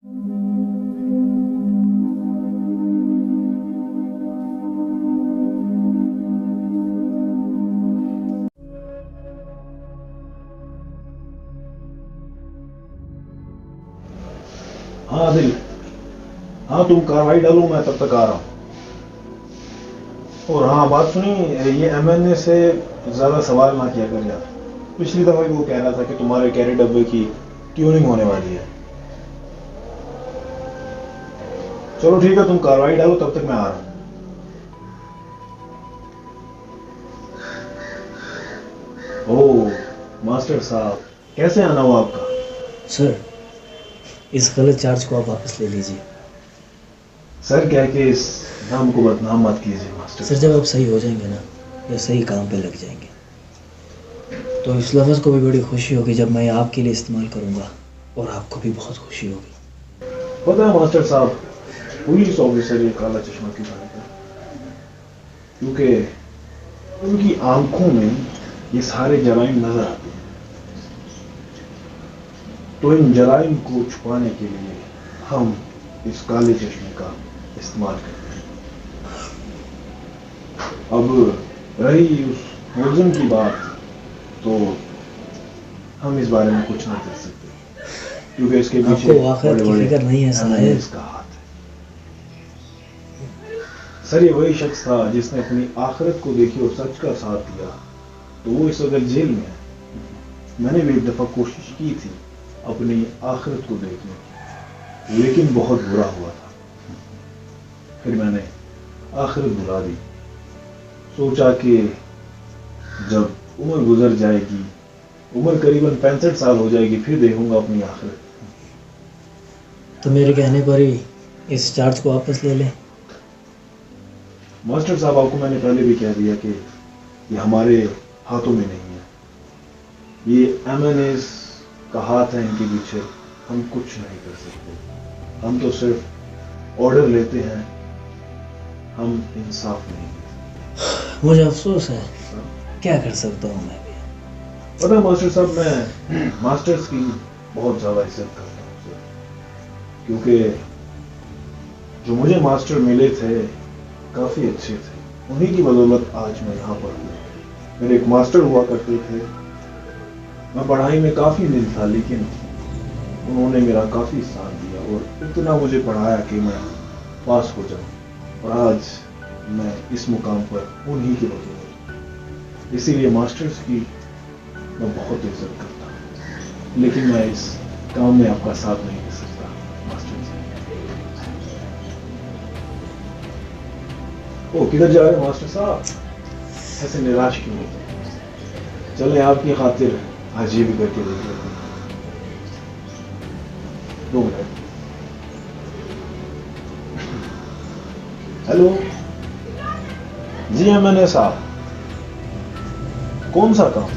हाँ आदिल, हाँ तुम कार्रवाई डालो, मैं तब तक आ रहा हूँ। और हाँ बात सुनी, ये एमएनए से ज्यादा सवाल ना किया कर यार। पिछली दफा भी वो कह रहा था कि तुम्हारे कैरी डब्बे की ट्यूनिंग होने वाली है। चलो ठीक है, तुम कार्रवाई डालो, तब तक मैं आ रहा हूँ। ओह मास्टर साहब, कैसे आना हुआ आपका? सर, इस गलत चार्ज को आप वापस ले लीजिए। सर कह के इस नाम को बदनाम मत कीजिए मास्टर। सर, जब आप सही हो जाएंगे ना, या सही काम पे लग जाएंगे, तो इस लफ्ज़ को भी बड़ी खुशी होगी जब मैं आपके लिए इस्तेमाल करूंगा, और आपको भी बहुत खुशी होगी। पता है मास्टर साहब, पुलिस ऑफिसर ये काला चश्मा क्यों पहनता है? क्योंकि उनकी आंखों में ये सारे जराइम नजर आते हैं। तो इन जराइम को छुपाने के लिए हम इस काले चश्मे का इस्तेमाल करते हैं। अब रही उस मुलजिम की बात, तो हम इस बारे में कुछ नहीं कर सकते, क्योंकि इसके पीछे आपको आखिरत की फिक्र नहीं है साहिब। इसका हाथ है। सर ये वही शख्स था जिसने अपनी आखिरत को देखी और सच का साथ दिया, तो वो इस वक्त जेल में है। मैंने भी एक दफा कोशिश की थी अपनी आखिरत को देखने की, लेकिन बहुत बुरा हुआ था। फिर मैंने आखिरत बुला दी। सोचा कि जब उम्र गुजर जाएगी, उम्र करीबन 65 साल हो जाएगी, फिर देखूंगा अपनी आखिरत। तो मेरे कहने पर ही इस चार्ज को वापस ले लें। मास्टर साहब, आपको मैंने पहले भी कह दिया कि ये हमारे हाथों में नहीं है। ये एमएनएस का हाथ है इनके पीछे, हम कुछ नहीं कर सकते। हम तो सिर्फ ऑर्डर लेते हैं, हम इंसाफ नहीं देते। मुझे अफसोस है, क्या कर सकता हूँ मैं भी। पता है मास्टर साहब, मैं मास्टर्स की बहुत ज्यादा इज्जत करता हूँ सर, क्योंकि जो मुझे मास्टर मिले थे काफी अच्छे थे। उन्हीं की बदौलत आज मैं यहाँ पर हूँ। मेरे एक मास्टर हुआ करते थे, मैं पढ़ाई में काफी नीच था, लेकिन उन्होंने मेरा काफी साथ दिया और इतना मुझे पढ़ाया कि मैं पास हो जाऊं। और आज मैं इस मुकाम पर उन्हीं की बदौलत। इसीलिए मास्टर्स की मैं बहुत इज्जत करता हूँ, लेकिन मैं इस काम में आपका साथ नहीं दे सकता मास्टर जी। ओ किधर जा रहे हैं मास्टर साहब? ऐसे निराश क्यों होते हैं? चलें आपकी खातिर आज ये भी करके देख लेते हैं। 2 मिनट। हेलो जी एमएनए साहब, कौन सा काम?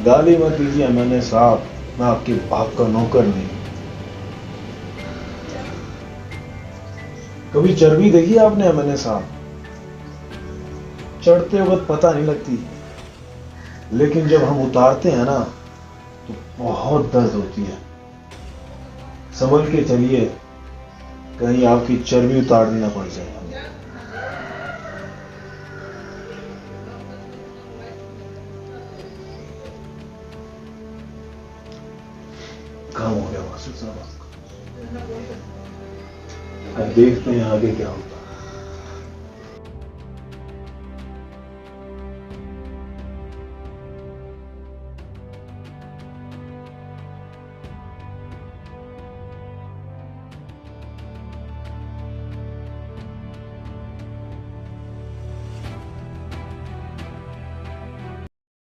गाली मत दीजिए एमएनए साहब, मैं आपके बाप का नौकर नहीं। कभी चर्बी देखी आपने एमएनए साहब? चढ़ते वक्त पता नहीं लगती, लेकिन जब हम उतारते हैं ना तो बहुत दर्द होती है। संभल के चलिए, कहीं आपकी चर्बी उतारनी ना पड़ जाए। काम हो गया मास्टर साहब आपका। अब देखते हैं आगे क्या होता है।